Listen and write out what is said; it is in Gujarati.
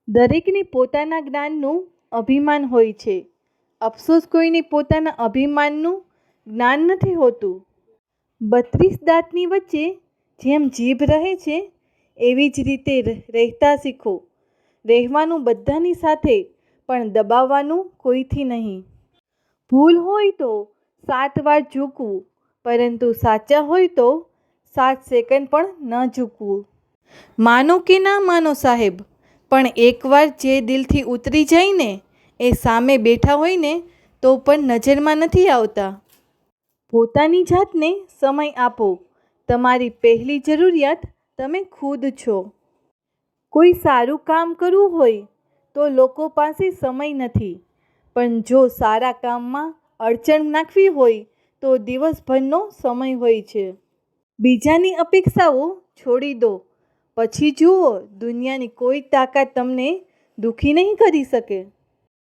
દરેકને પોતાના જ્ઞાનનું અભિમાન હોય છે. અફસોસ કોઈને પોતાના અભિમાનનું જ્ઞાન નથી હોતું. 32 દાંતની વચ્ચે જેમ જીભ રહે છે એવી જ રીતે રહેતા શીખો. રહેવાનું બધાની સાથે, પણ દબાવવાનું કોઈથી નહીં. ભૂલ હોય તો 7 વાર ઝૂકવું, પરંતુ સાચા હોય તો 7 સેકન્ડ પણ ન ઝૂકવું. માનો કે ના માનો સાહેબ, પણ એકવાર જે દિલથી ઉતરી જાય ને એ સામે બેઠા હોય ને તો પણ નજરમાં નથી આવતા. પોતાની જાતને સમય આપો. તમારી પહેલી જરૂરિયાત તમે ખુદ છો. કોઈ સારું કામ કરવું હોય તો લોકો પાસે સમય નથી, પણ જો સારા કામમાં અડચણ નાખવી હોય તો દિવસભરનો સમય હોય છે. બીજાની અપેક્ષાઓ છોડી દો, પછી જુઓ દુનિયાની કોઈ તાકાત તમને દુઃખી નહીં કરી શકે.